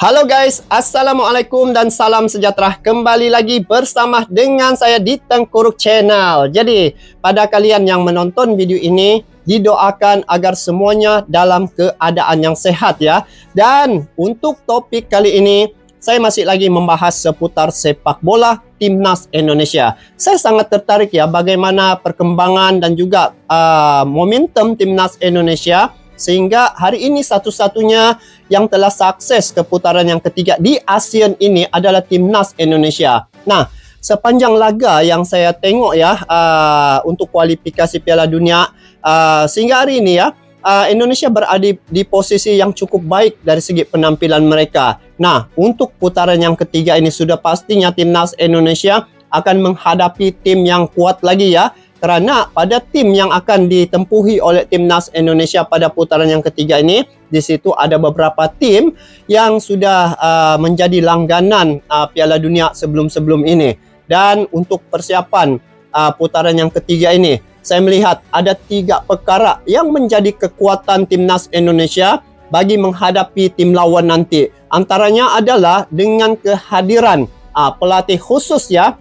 Halo guys, Assalamualaikum dan salam sejahtera. Kembali lagi bersama dengan saya di Tengkuruk Channel. Jadi, pada kalian yang menonton video ini, didoakan agar semuanya dalam keadaan yang sehat ya. Dan untuk topik kali ini, saya masih lagi membahas seputar sepak bola Timnas Indonesia. Saya sangat tertarik ya bagaimana perkembangan dan juga momentum Timnas Indonesia, sehingga hari ini satu-satunya yang telah sukses ke putaran yang ketiga di ASEAN ini adalah Timnas Indonesia. Nah, sepanjang laga yang saya tengok ya untuk kualifikasi Piala Dunia, sehingga hari ini ya, Indonesia berada di posisi yang cukup baik dari segi penampilan mereka. Nah, untuk putaran yang ketiga ini sudah pastinya Timnas Indonesia akan menghadapi tim yang kuat lagi ya. Kerana pada tim yang akan ditempuhi oleh Timnas Indonesia pada putaran yang ketiga ini, di situ ada beberapa tim yang sudah menjadi langganan Piala Dunia sebelum-sebelum ini. Dan untuk persiapan putaran yang ketiga ini, saya melihat ada 3 perkara yang menjadi kekuatan Timnas Indonesia bagi menghadapi tim lawan nanti. Antaranya adalah dengan kehadiran pelatih khusus ya,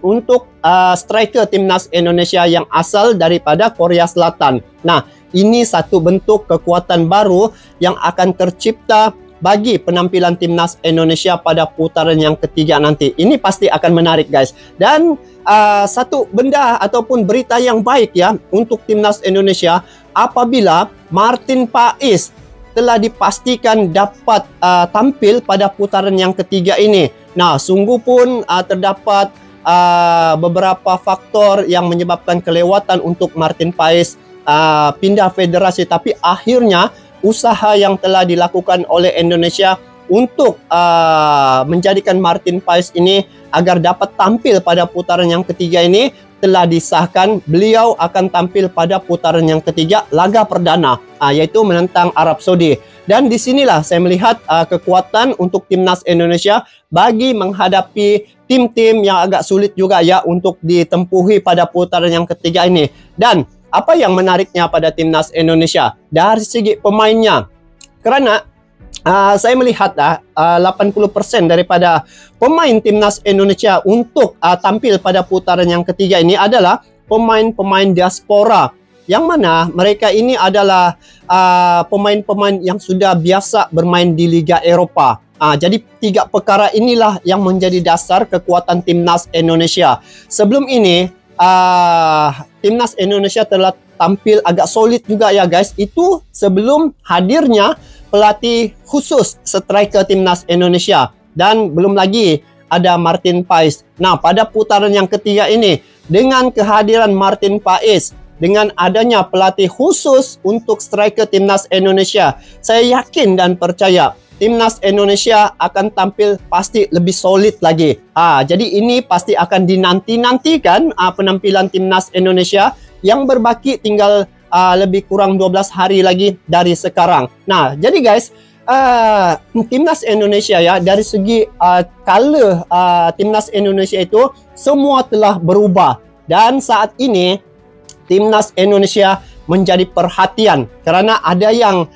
untuk striker Timnas Indonesia yang asal daripada Korea Selatan. Nah, ini satu bentuk kekuatan baru yang akan tercipta bagi penampilan Timnas Indonesia pada putaran yang ketiga nanti. Ini pasti akan menarik guys. Dan satu benda ataupun berita yang baik ya untuk Timnas Indonesia, apabila Martin Paes telah dipastikan dapat tampil pada putaran yang ketiga ini. Nah, sungguh pun terdapat beberapa faktor yang menyebabkan kelewatan untuk Martin Paes pindah federasi, tapi akhirnya usaha yang telah dilakukan oleh Indonesia untuk menjadikan Martin Paes ini agar dapat tampil pada putaran yang ketiga ini telah disahkan. Beliau akan tampil pada putaran yang ketiga laga perdana, yaitu menentang Arab Saudi. Dan disinilah saya melihat kekuatan untuk Timnas Indonesia bagi menghadapi tim-tim yang agak sulit juga ya untuk ditempuhi pada putaran yang ketiga ini. Dan apa yang menariknya pada Timnas Indonesia dari segi pemainnya, kerana saya melihat 80% daripada pemain Timnas Indonesia untuk tampil pada putaran yang ketiga ini adalah pemain-pemain diaspora, yang mana mereka ini adalah pemain-pemain yang sudah biasa bermain di Liga Eropah. Jadi 3 perkara inilah yang menjadi dasar kekuatan Timnas Indonesia. Sebelum ini Timnas Indonesia telah tampil agak solid juga ya guys. Itu sebelum hadirnya pelatih khusus striker Timnas Indonesia, dan belum lagi ada Martin Paes. Nah, pada putaran yang ketiga ini dengan kehadiran Martin Paes, dengan adanya pelatih khusus untuk striker Timnas Indonesia, saya yakin dan percaya Timnas Indonesia akan tampil pasti lebih solid lagi. Jadi ini pasti akan dinanti-nantikan penampilan Timnas Indonesia yang berbaki tinggal lebih kurang 12 hari lagi dari sekarang. Nah, jadi guys, Timnas Indonesia ya, dari segi color Timnas Indonesia itu semua telah berubah. Dan saat ini Timnas Indonesia menjadi perhatian kerana ada yang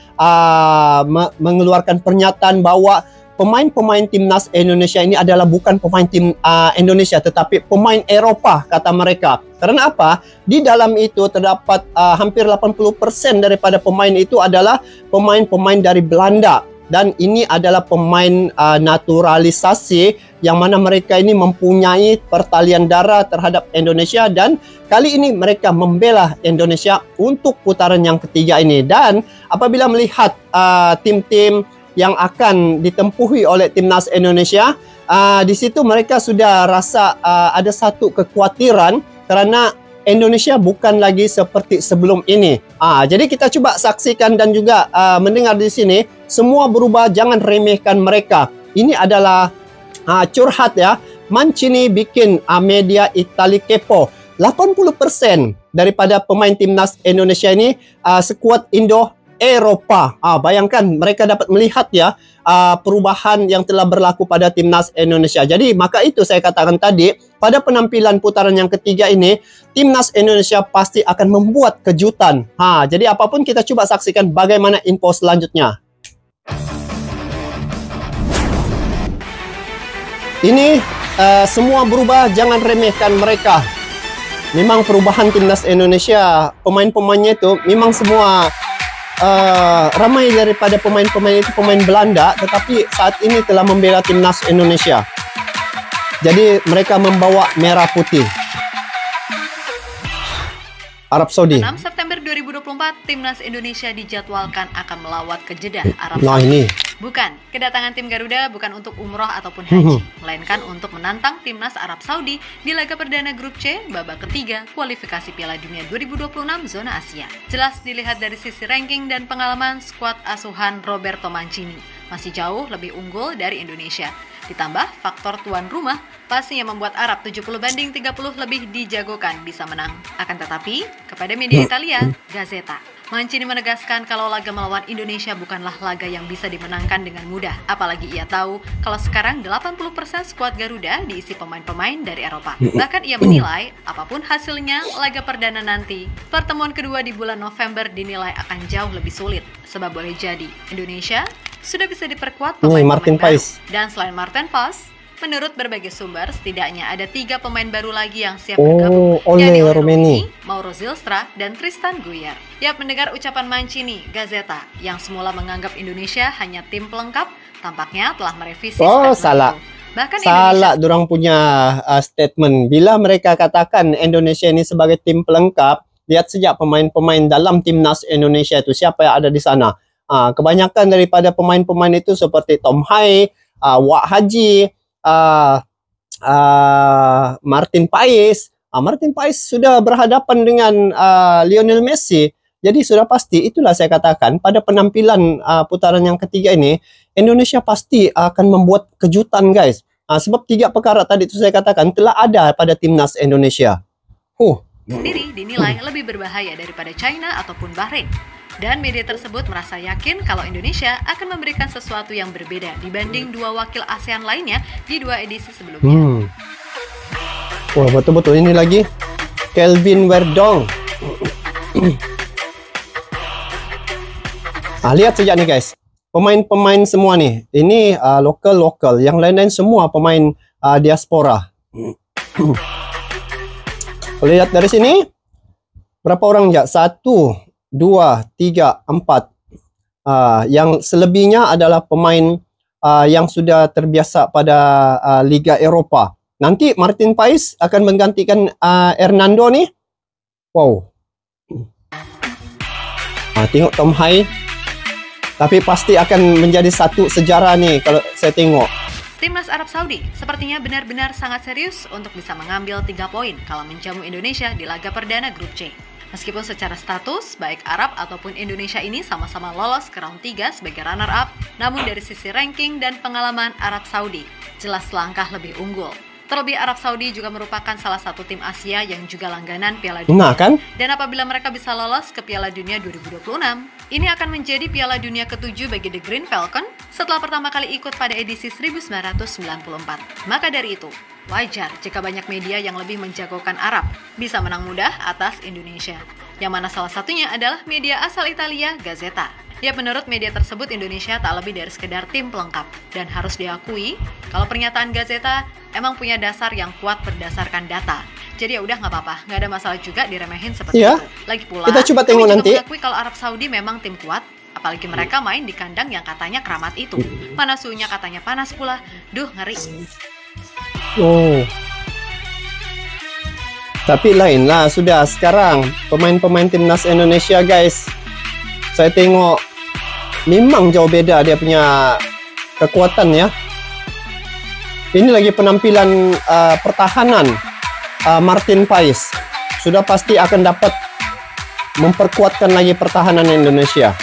mengeluarkan pernyataan bahwa pemain-pemain Timnas Indonesia ini adalah bukan pemain tim Indonesia tetapi pemain Eropah, kata mereka. Karena apa? Di dalam itu terdapat hampir 80% daripada pemain itu adalah pemain-pemain dari Belanda. Dan ini adalah pemain naturalisasi yang mana mereka ini mempunyai pertalian darah terhadap Indonesia, dan kali ini mereka membela Indonesia untuk putaran yang ketiga ini. Dan apabila melihat tim-tim yang akan ditempuhi oleh Timnas Indonesia, di situ mereka sudah rasa ada satu kekhawatiran kerana Indonesia bukan lagi seperti sebelum ini. Jadi kita coba saksikan dan juga mendengar di sini. Semua berubah, jangan remehkan mereka. Ini adalah curhat ya. Mancini bikin media Itali kepo. 80% daripada pemain Timnas Indonesia ini sekuat Indo Eropah. Bayangkan mereka dapat melihat ya perubahan yang telah berlaku pada Timnas Indonesia. Jadi maka itu saya katakan tadi, pada penampilan putaran yang ketiga ini Timnas Indonesia pasti akan membuat kejutan. Jadi apapun kita coba saksikan bagaimana info selanjutnya. Ini semua berubah, jangan remehkan mereka. Memang perubahan timnas Indonesia, pemain-pemainnya itu memang semua ramai daripada pemain-pemain itu pemain Belanda, tetapi saat ini telah membela timnas Indonesia. Jadi mereka membawa merah putih. Arab Saudi. 6 September 2024, timnas Indonesia dijadwalkan akan melawat ke Jeddah, Arab Nah Saudi. ini. Bukan, kedatangan tim Garuda bukan untuk umroh ataupun haji, melainkan untuk menantang timnas Arab Saudi di laga perdana grup C babak ketiga kualifikasi Piala Dunia 2026 zona Asia. Jelas dilihat dari sisi ranking dan pengalaman, skuad asuhan Roberto Mancini masih jauh lebih unggul dari Indonesia. Ditambah faktor tuan rumah, pastinya membuat Arab 70-30 lebih dijagokan bisa menang. Akan tetapi, kepada media Italia, Gazzetta, Mancini menegaskan kalau laga melawan Indonesia bukanlah laga yang bisa dimenangkan dengan mudah. Apalagi ia tahu kalau sekarang 80% skuad Garuda diisi pemain-pemain dari Eropa. Bahkan ia menilai, apapun hasilnya, laga perdana nanti, pertemuan kedua di bulan November dinilai akan jauh lebih sulit. Sebab boleh jadi, Indonesia sudah bisa diperkuat pemain-pemain baru. Dan selain Martin Paes, menurut berbagai sumber, setidaknya ada 3 pemain baru lagi yang siap bergabung, yakni Romeni, Mauro Zylstra, dan Tristan Guyer. Yap, mendengar ucapan Mancini, Gazzetta, yang semula menganggap Indonesia hanya tim pelengkap, tampaknya telah merevisi statement salah. itu. Bahkan salah dorang punya statement. Bila mereka katakan Indonesia ini sebagai tim pelengkap, lihat sejak pemain-pemain dalam timnas Indonesia itu, siapa yang ada di sana. Kebanyakan daripada pemain-pemain itu seperti Tom Hai, Wak Haji, Martin Paes. Martin Paes sudah berhadapan dengan Lionel Messi. Jadi sudah pasti, itulah saya katakan, pada penampilan putaran yang ketiga ini, Indonesia pasti akan membuat kejutan, guys. Sebab 3 perkara tadi itu saya katakan telah ada pada timnas Indonesia. Sendiri dinilai lebih berbahaya daripada China ataupun Bahrain. Dan media tersebut merasa yakin kalau Indonesia akan memberikan sesuatu yang berbeda dibanding 2 wakil ASEAN lainnya di 2 edisi sebelumnya. Wah, betul-betul ini lagi Kelvin Verdong. Lihat sejak nih, guys. Pemain-pemain semua nih. Ini lokal-lokal, yang lain-lain semua pemain diaspora. Lihat dari sini berapa orang ya? 1, 2, 3, 4. Yang selebihnya adalah pemain yang sudah terbiasa pada Liga Eropa. Nanti Martin Paes akan menggantikan Hernando nih. Wow. Tengok Tom Hai. Tapi pasti akan menjadi satu sejarah nih kalau saya tengok. Timnas Arab Saudi sepertinya benar-benar sangat serius untuk bisa mengambil 3 poin kalau menjamu Indonesia di laga perdana grup C. Meskipun secara status, baik Arab ataupun Indonesia ini sama-sama lolos ke round 3 sebagai runner-up, namun dari sisi ranking dan pengalaman Arab Saudi, jelas langkah lebih unggul. Terlebih Arab Saudi juga merupakan salah satu tim Asia yang juga langganan Piala Dunia. Dan apabila mereka bisa lolos ke Piala Dunia 2026, ini akan menjadi Piala Dunia ke-7 bagi The Green Falcon setelah pertama kali ikut pada edisi 1994. Maka dari itu, wajar jika banyak media yang lebih menjagokan Arab bisa menang mudah atas Indonesia. Yang mana salah satunya adalah media asal Italia, Gazzetta. Ya, menurut media tersebut Indonesia tak lebih dari sekedar tim pelengkap. Dan harus diakui, kalau pernyataan Gazzetta emang punya dasar yang kuat berdasarkan data. Jadi ya udah nggak apa-apa, nggak ada masalah juga diremehin seperti itu. Lagi pula, kita coba tengok nanti. Mengakui kalau Arab Saudi memang tim kuat, apalagi mereka main di kandang yang katanya keramat itu. Mana suhunya katanya panas pula. Duh, ngeri. Tapi lain lah sudah sekarang pemain-pemain timnas Indonesia, guys. Saya tengok memang jauh beda dia punya kekuatan ya. Ini lagi penampilan pertahanan Martin Paes. Sudah pasti akan dapat memperkuatkan lagi pertahanan Indonesia.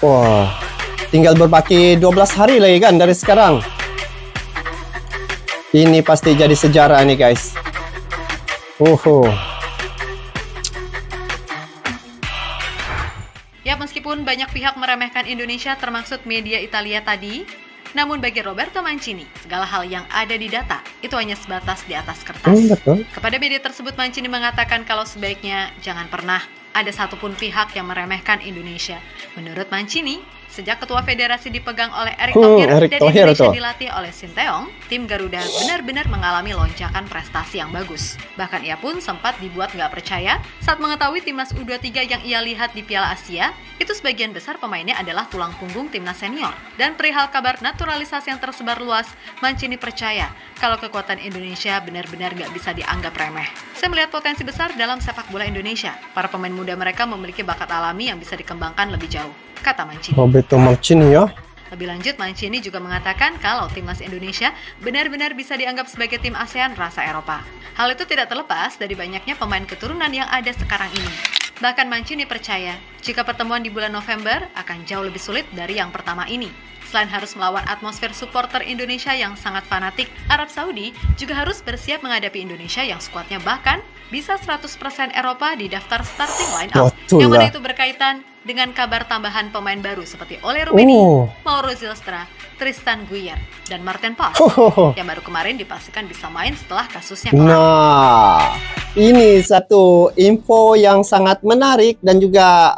Wah, tinggal berbaki 12 hari lagi kan dari sekarang. Ini pasti jadi sejarah nih, guys. Ya, meskipun banyak pihak meremehkan Indonesia termasuk media Italia tadi, namun bagi Roberto Mancini, segala hal yang ada di data itu hanya sebatas di atas kertas. Betul. Kepada media tersebut, Mancini mengatakan kalau sebaiknya jangan pernah ada satupun pihak yang meremehkan Indonesia. Menurut Mancini, Sejak ketua federasi dipegang oleh Erick Thohir Erick dan Thohir Indonesia tuh dilatih oleh Sinteyong, tim Garuda benar-benar mengalami lonjakan prestasi yang bagus. Bahkan ia pun sempat dibuat nggak percaya saat mengetahui timnas U23 yang ia lihat di Piala Asia, itu sebagian besar pemainnya adalah tulang punggung timnas senior. Dan perihal kabar naturalisasi yang tersebar luas, Mancini percaya kalau kekuatan Indonesia benar-benar nggak bisa dianggap remeh. Saya melihat potensi besar dalam sepak bola Indonesia. Para pemain muda mereka memiliki bakat alami yang bisa dikembangkan lebih jauh, kata Mancini. Roberto Mancini ya. Lebih lanjut, Mancini juga mengatakan kalau timnas Indonesia benar-benar bisa dianggap sebagai tim ASEAN rasa Eropa. Hal itu tidak terlepas dari banyaknya pemain keturunan yang ada sekarang ini. Bahkan Mancini percaya jika pertemuan di bulan November akan jauh lebih sulit dari yang pertama ini. Selain harus melawan atmosfer supporter Indonesia yang sangat fanatik, Arab Saudi juga harus bersiap menghadapi Indonesia yang skuadnya bahkan bisa 100% Eropa di daftar starting line-up. Yang mana itu berkaitan dengan kabar tambahan pemain baru seperti Ole Rummenigge, Mauro Zylstra, Tristan Guyer, dan Martin Pas yang baru kemarin dipastikan bisa main setelah kasusnya kelar. Nah, ini satu info yang sangat menarik dan juga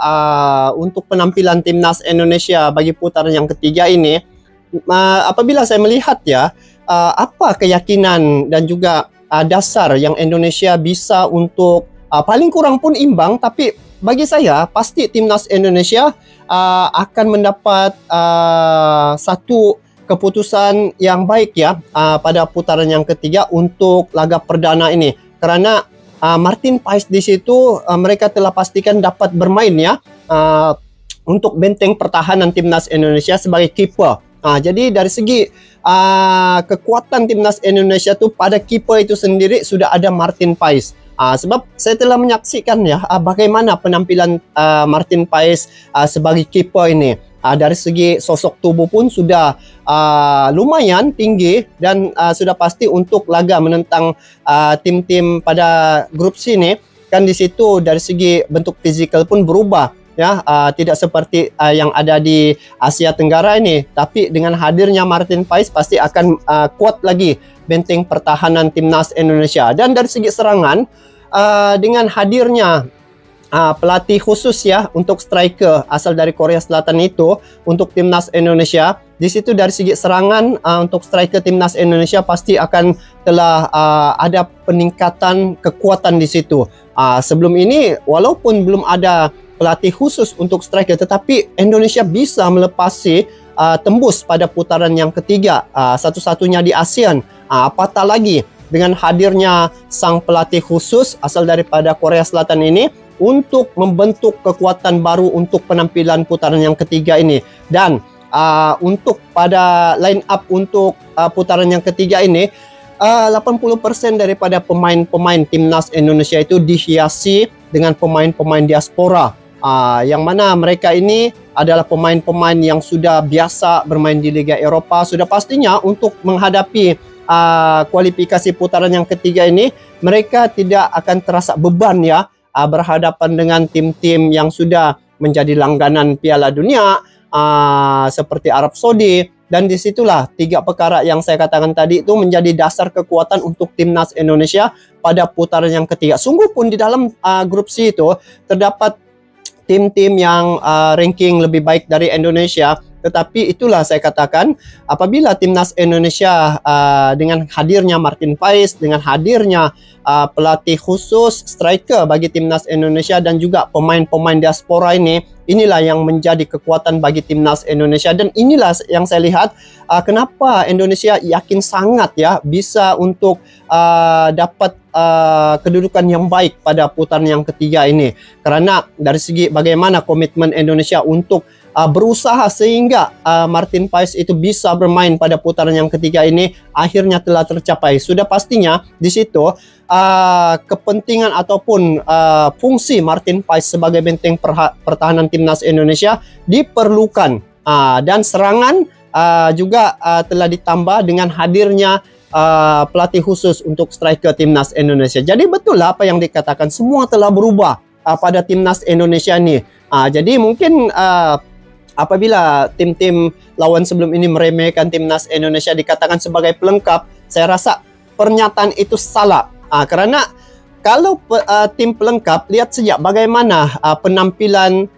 untuk penampilan timnas Indonesia bagi putaran yang ketiga ini. Apabila saya melihat ya, apa keyakinan dan juga dasar yang Indonesia bisa untuk paling kurang pun imbang, tapi bagi saya pasti timnas Indonesia akan mendapat satu keputusan yang baik ya pada putaran yang ketiga untuk laga perdana ini, karena Martin Paes di situ mereka telah pastikan dapat bermain ya untuk benteng pertahanan timnas Indonesia sebagai kiper. Jadi dari segi kekuatan timnas Indonesia tuh pada kiper itu sendiri sudah ada Martin Paes. Sebab saya telah menyaksikan ya bagaimana penampilan Martin Paes sebagai kiper ini. Dari segi sosok tubuh pun sudah lumayan tinggi dan sudah pasti untuk laga menentang tim-tim pada grup C ini kan di situ dari segi bentuk fizikal pun berubah ya, tidak seperti yang ada di Asia Tenggara ini, tapi dengan hadirnya Martin Paes pasti akan kuat lagi benteng pertahanan timnas Indonesia. Dan dari segi serangan dengan hadirnya pelatih khusus ya untuk striker asal dari Korea Selatan itu untuk timnas Indonesia, di situ dari segi serangan untuk striker timnas Indonesia pasti akan telah ada peningkatan kekuatan di situ. Sebelum ini walaupun belum ada pelatih khusus untuk striker, tetapi Indonesia bisa melepasi tembus pada putaran yang ketiga, satu-satunya di ASEAN. Apatah lagi dengan hadirnya sang pelatih khusus asal daripada Korea Selatan ini untuk membentuk kekuatan baru untuk penampilan putaran yang ketiga ini. Dan untuk pada line up untuk putaran yang ketiga ini 80% daripada pemain-pemain timnas Indonesia itu dihiasi dengan pemain-pemain diaspora, yang mana mereka ini adalah pemain-pemain yang sudah biasa bermain di Liga Eropa. Sudah pastinya untuk menghadapi kualifikasi putaran yang ketiga ini mereka tidak akan terasa beban ya berhadapan dengan tim-tim yang sudah menjadi langganan Piala Dunia seperti Arab Saudi. Dan disitulah tiga perkara yang saya katakan tadi itu menjadi dasar kekuatan untuk timnas Indonesia pada putaran yang ketiga. Sungguh pun di dalam grup C itu terdapat tim-tim yang ranking lebih baik dari Indonesia. Tetapi itulah saya katakan, apabila timnas Indonesia dengan hadirnya Martin Paes, dengan hadirnya pelatih khusus striker bagi timnas Indonesia dan juga pemain-pemain diaspora ini, inilah yang menjadi kekuatan bagi timnas Indonesia. Dan inilah yang saya lihat kenapa Indonesia yakin sangat ya bisa untuk dapat kedudukan yang baik pada putaran yang ketiga ini. Karena dari segi bagaimana komitmen Indonesia untuk berusaha sehingga Martin Paes itu bisa bermain pada putaran yang ketiga ini akhirnya telah tercapai. Sudah pastinya di situ kepentingan ataupun fungsi Martin Paes sebagai benteng pertahanan timnas Indonesia diperlukan, dan serangan juga telah ditambah dengan hadirnya pelatih khusus untuk striker timnas Indonesia. Jadi betul lah apa yang dikatakan, semua telah berubah pada timnas Indonesia ini. Jadi mungkin apabila tim-tim lawan sebelum ini meremehkan timnas Indonesia dikatakan sebagai pelengkap, saya rasa pernyataan itu salah. Karena kalau tim pelengkap, lihat saja bagaimana penampilan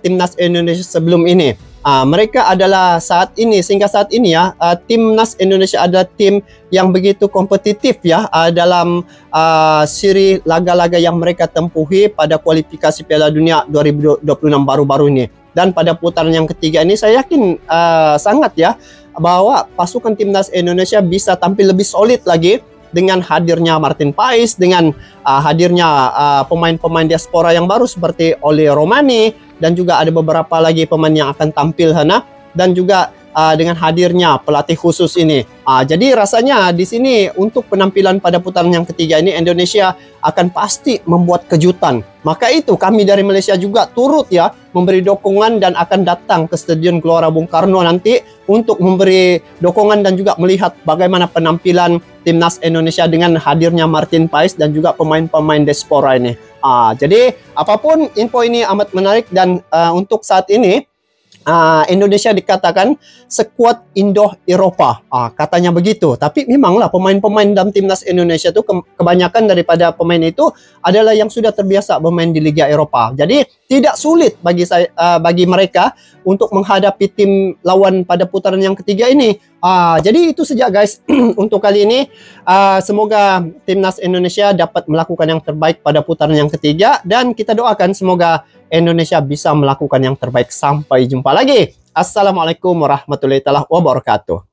timnas Indonesia sebelum ini. Mereka adalah sehingga saat ini ya, timnas Indonesia adalah tim yang begitu kompetitif ya dalam siri laga-laga yang mereka tempuhi pada kualifikasi Piala Dunia 2026 baru-baru ini. Dan pada putaran yang ketiga ini saya yakin sangat ya bahwa pasukan timnas Indonesia bisa tampil lebih solid lagi dengan hadirnya Martin Paes, dengan hadirnya pemain-pemain diaspora yang baru seperti Oli Romani, dan juga ada beberapa lagi pemain yang akan tampil Hana, dan juga dengan hadirnya pelatih khusus ini. Jadi rasanya di sini untuk penampilan pada putaran yang ketiga ini Indonesia akan pasti membuat kejutan. Maka itu kami dari Malaysia juga turut ya memberi dukungan dan akan datang ke Stadion Gelora Bung Karno nanti untuk memberi dukungan dan juga melihat bagaimana penampilan timnas Indonesia dengan hadirnya Martin Paes dan juga pemain-pemain diaspora ini. Jadi apapun info ini amat menarik, dan untuk saat ini Indonesia dikatakan sekuat Indo-Eropa, katanya begitu. Tapi memanglah pemain-pemain dalam timnas Indonesia itu kebanyakan daripada pemain itu adalah yang sudah terbiasa bermain di Liga Eropa. Jadi tidak sulit bagi mereka untuk menghadapi tim lawan pada putaran yang ketiga ini. Jadi itu saja guys untuk kali ini. Semoga timnas Indonesia dapat melakukan yang terbaik pada putaran yang ketiga, dan kita doakan semoga Indonesia bisa melakukan yang terbaik. Sampai jumpa lagi. Assalamualaikum warahmatullahi wabarakatuh.